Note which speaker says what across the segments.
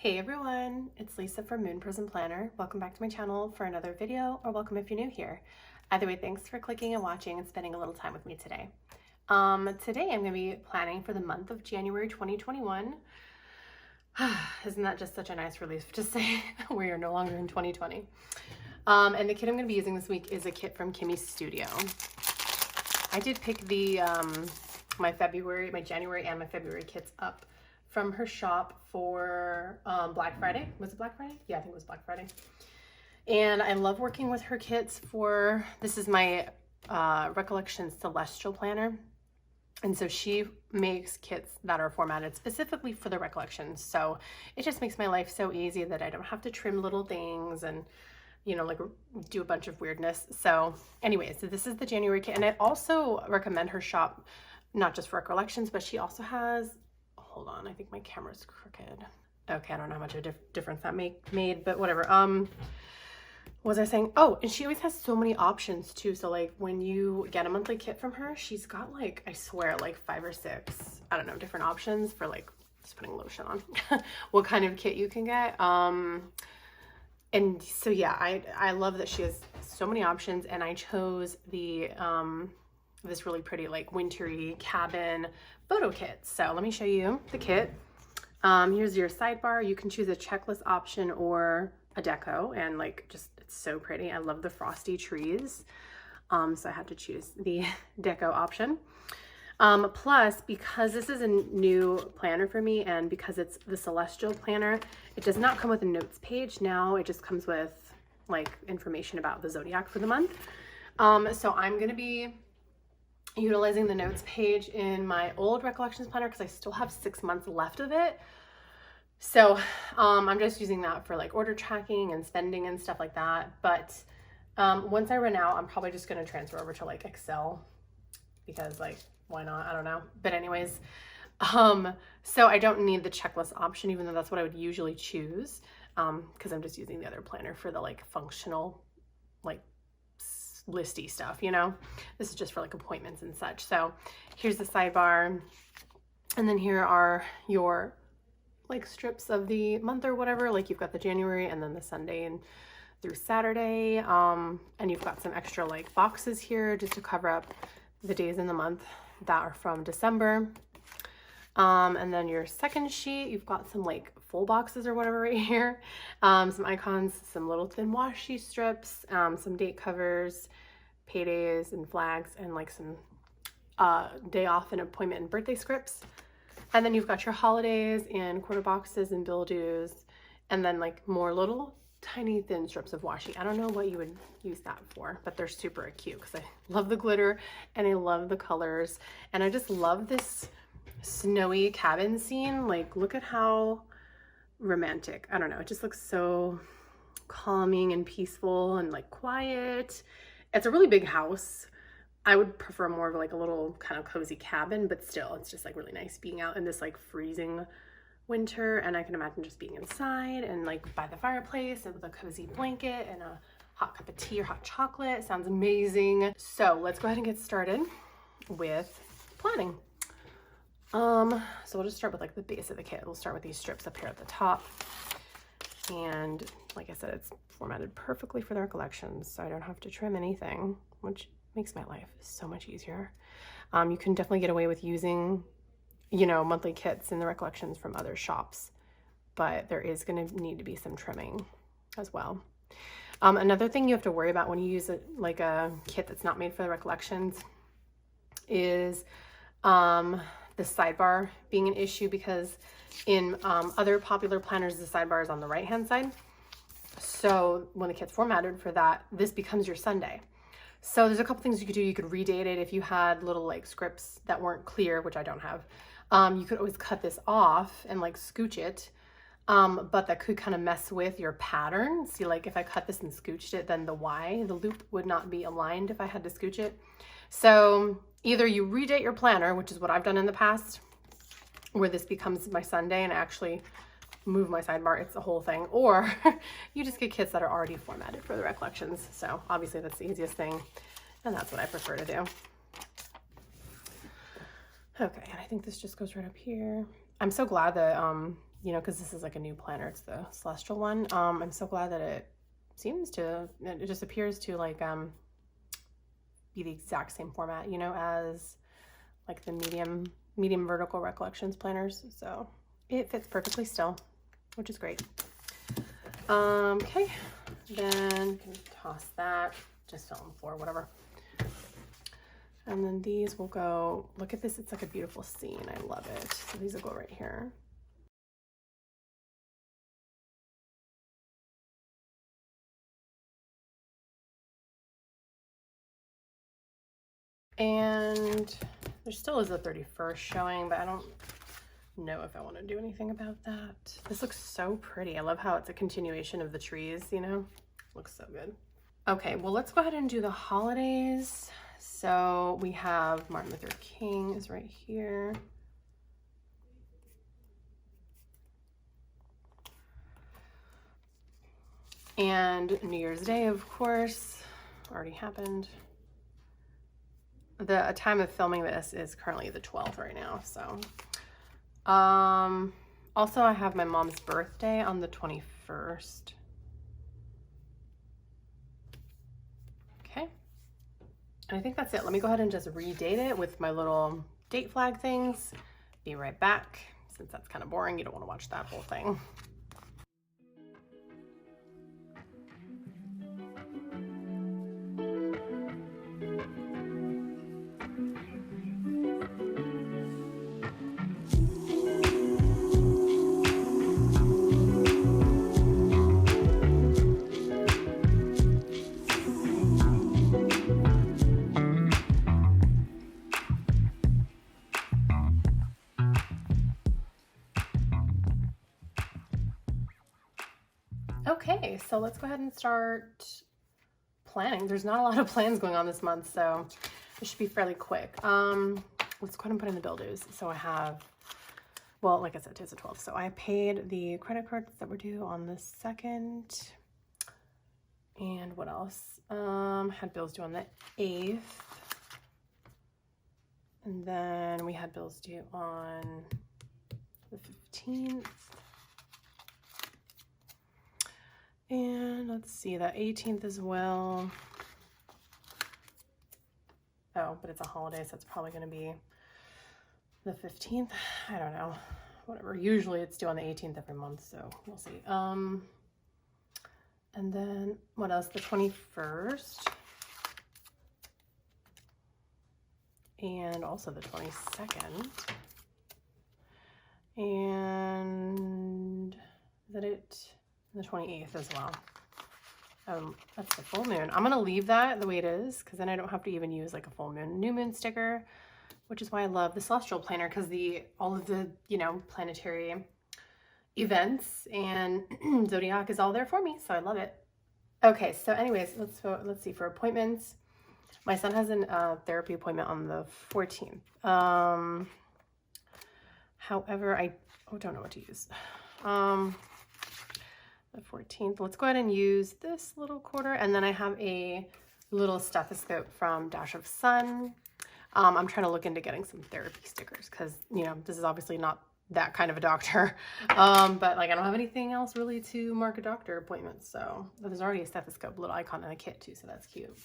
Speaker 1: Hey everyone, it's Lisa from Moon Prism Planner. Welcome back to my channel for another video, or welcome if you're new here. Either way, thanks for clicking and watching and spending a little time with me today. Today I'm going to be planning for the month of January 2021. Isn't that just such a nice relief to say we are no longer in 2020? And the kit I'm going to be using this week is a kit from Kimmi's Studio. I did pick the my January and my February kits up from her shop for Black Friday. Was it Black Friday? Yeah, I think it was Black Friday. And I love working with her kits for, this is my Recollections Celestial planner. And so she makes kits that are formatted specifically for the Recollections. So it just makes my life so easy that I don't have to trim little things and, you know, like do a bunch of weirdness. So anyways, so this is the January kit. And I also recommend her shop, not just for Recollections, but she also has, hold on, I think my camera's crooked. Okay, I don't know how much of a difference that made, but whatever. What was I saying? Oh, and she always has so many options too. So like when you get a monthly kit from her, she's got like, I swear, like 5 or 6, I don't know, different options for like just putting lotion on, what kind of kit you can get. And so yeah, I love that she has so many options, and I chose the this really pretty like wintry cabin photo kit. So let me show you the kit. Here's your sidebar. You can choose a checklist option or a deco, and like just it's so pretty. I love the frosty trees. So I had to choose the deco option. Plus, because this is a new planner for me, and because it's the Celestial planner, it does not come with a notes page. Now it just comes with like information about the zodiac for the month. So I'm going to be utilizing the notes page in my old Recollections planner because I still have 6 months left of it. So I'm just using that for like order tracking and spending and stuff like that. But once I run out, I'm probably just going to transfer over to like Excel because like, why not? I don't know. But anyways, so I don't need the checklist option, even though that's what I would usually choose, because I'm just using the other planner for the like functional, like listy stuff, you know. This is just for like appointments and such. So here's the sidebar, and then here are your like strips of the month or whatever. Like you've got the January and then the Sunday and through Saturday, and you've got some extra like boxes here just to cover up the days in the month that are from December. And then your second sheet, you've got some like full boxes or whatever right here, some icons, some little thin washi strips, some date covers, paydays and flags, and like some day off and appointment and birthday scripts. And then you've got your holidays and quarter boxes and bill dues, and then like more little tiny thin strips of washi. I don't know what you would use that for, but they're super cute because I love the glitter and I love the colors, and I just love this snowy cabin scene. Like look at how romantic. I don't know, it just looks so calming and peaceful and like quiet. It's a really big house. I would prefer more of like a little kind of cozy cabin, but still it's just like really nice being out in this like freezing winter, and I can imagine just being inside and like by the fireplace and with a cozy blanket and a hot cup of tea or hot chocolate. Sounds amazing. So let's go ahead and get started with planning. So we'll just start with like the base of the kit. We'll start with these strips up here at the top, and like I said, it's formatted perfectly for the Recollections, so I don't have to trim anything, which makes my life so much easier. You can definitely get away with using, you know, monthly kits in the Recollections from other shops, but there is going to need to be some trimming as well. Another thing you have to worry about when you use like a kit that's not made for the Recollections is the sidebar being an issue, because in other popular planners, the sidebar is on the right hand side. So when the kit's formatted for that, this becomes your Sunday. So there's a couple things you could do. You could redate it if you had little like scripts that weren't clear, which I don't have. You could always cut this off and like scooch it, but that could kind of mess with your pattern. See, like if I cut this and scooched it, then the loop would not be aligned if I had to scooch it. So either you redate your planner, which is what I've done in the past, where this becomes my Sunday and I actually move my sidebar, it's the whole thing, or you just get kits that are already formatted for the Recollections. So obviously that's the easiest thing, and that's what I prefer to do. Okay, and I think this just goes right up here. I'm so glad that you know, because this is like a new planner. It's the Celestial one. I'm so glad that it just appears to like be the exact same format, you know, as like the medium vertical Recollections planners. So it fits perfectly still, which is great. Okay, then can toss that, just fell on the floor, whatever. And then these will go, look at this, it's like a beautiful scene. I love it. So these will go right here. And there still is a 31st showing, but I don't know if I want to do anything about that. This looks so pretty. I love how it's a continuation of the trees, you know? Looks so good. Okay, well, let's go ahead and do the holidays. So we have Martin Luther King is right here. And New Year's Day, of course, already happened. The time of filming this is currently the 12th right now, so. Also I have my mom's birthday on the 21st. Okay. And I think that's it. Let me go ahead and just redate it with my little date flag things. Be right back. Since that's kind of boring, you don't want to watch that whole thing. Okay, so let's go ahead and start planning. There's not a lot of plans going on this month, so it should be fairly quick. Let's go ahead and put in the bill dues. So I have, well, like I said, today's the 12th. So I paid the credit cards that were due on the 2nd. And what else? Had bills due on the 8th. And then we had bills due on the 15th. And let's see, the 18th as well. Oh, but it's a holiday, so it's probably going to be the 15th. I don't know. Whatever. Usually it's due on the 18th every month, so we'll see. And then what else? The 21st. And also the 22nd. And is that it? The 28th as well. That's the full moon. I'm gonna leave that the way it is because then I don't have to even use like a full moon, new moon sticker, which is why I love the Celestial planner, because all of the, you know, planetary events and zodiac is all there for me, so I love it. Okay, so anyways, let's see for appointments. My son has a therapy appointment on the 14th. However, I don't know what to use. The 14th. Let's go ahead and use this little quarter, and then I have a little stethoscope from Dash of Sun. I'm trying to look into getting some therapy stickers because, you know, this is obviously not that kind of a doctor, but like I don't have anything else really to mark a doctor appointment, so there's already a stethoscope, little icon in the kit too, so that's cute.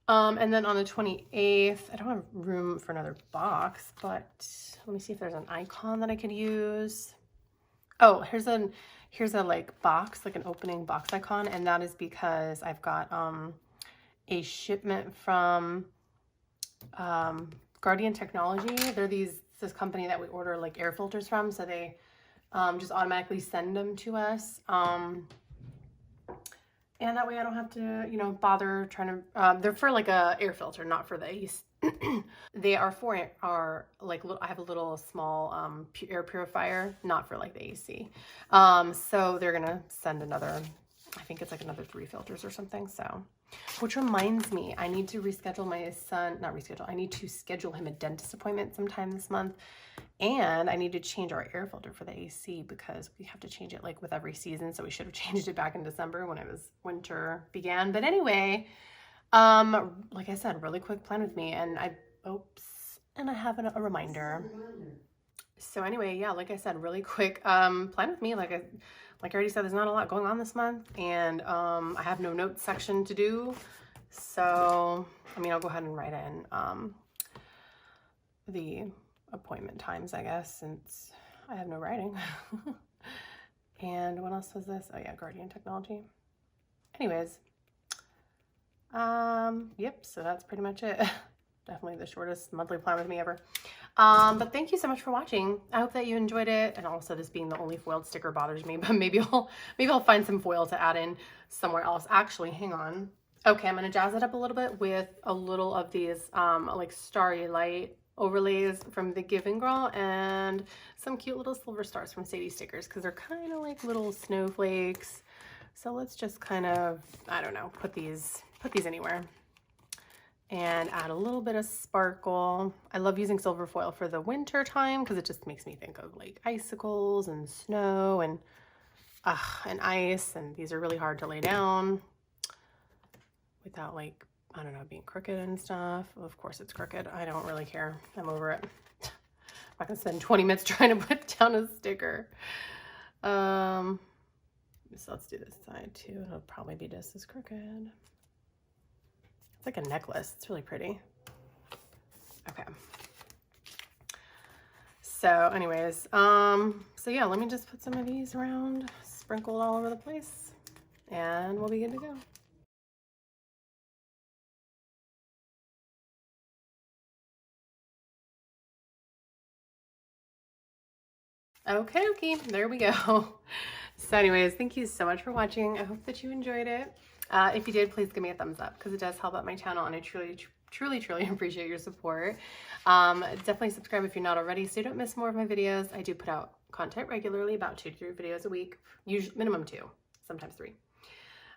Speaker 1: And then on the 28th, I don't have room for another box, but let me see if there's an icon that I could use. Oh, here's a like box, like an opening box icon, and that is because I've got a shipment from Guardian Technology. They're this company that we order like air filters from, so they just automatically send them to us. And that way I don't have to, you know, bother trying to, they're for like a air filter, not for the AC. They are for our, like, I have a little small air purifier, not for like the AC. So they're going to send another, I think it's like another 3 filters or something. So, which reminds me, I need to reschedule my son, not reschedule, I need to schedule him a dentist appointment sometime this month. And I need to change our air filter for the AC because we have to change it like with every season. So we should have changed it back in December when winter began. But anyway, like I said, really quick plan with me, and I have a reminder. So anyway, yeah, like I said, really quick, plan with me. Like I already said, there's not a lot going on this month, and I have no notes section to do. So, I mean, I'll go ahead and write in the appointment times, I guess, since I have no writing. And what else was this? Oh yeah, Guardian Technology. Anyways, yep, so that's pretty much it. Definitely the shortest monthly plan with me ever. But thank you so much for watching. I hope that you enjoyed it. And also this being the only foiled sticker bothers me, but maybe I'll find some foil to add in somewhere else. Actually, hang on. Okay, I'm gonna jazz it up a little bit with a little of these like starry light overlays from the Giving Girl and some cute little silver stars from Sadie stickers, because they're kind of like little snowflakes. So let's just kind of, I don't know, put these anywhere and add a little bit of sparkle. I love using silver foil for the winter time because it just makes me think of like icicles and snow and ice, and these are really hard to lay down without, like, I don't know, being crooked and stuff. Of course it's crooked. I don't really care. I'm over it. I'm not gonna spend 20 minutes trying to put down a sticker. So let's do this side too. It'll probably be just as crooked. It's like a necklace. It's really pretty. Okay. So anyways, so yeah, let me just put some of these around, sprinkled all over the place, and we'll be good to go. Okay, there we go. So anyways, thank you so much for watching. I hope that you enjoyed it. If you did, please give me a thumbs up because it does help out my channel, and I truly appreciate your support. Definitely subscribe if you're not already so you don't miss more of my videos. I do put out content regularly, about 2 to 3 videos a week, usually minimum 2, sometimes 3.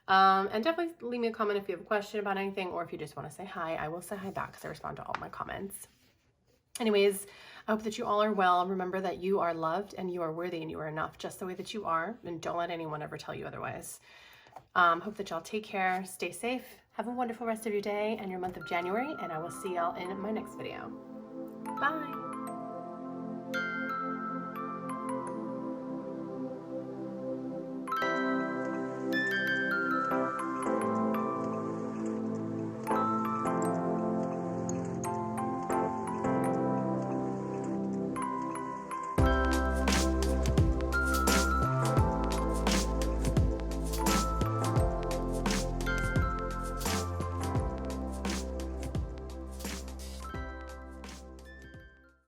Speaker 1: And definitely leave me a comment if you have a question about anything, or if you just want to say hi. I will say hi back because I respond to all my comments. Anyways, I hope that you all are well. Remember that you are loved and you are worthy and you are enough just the way that you are, and don't let anyone ever tell you otherwise. Hope that y'all take care, stay safe, have a wonderful rest of your day and your month of January, and I will see y'all in my next video. Bye.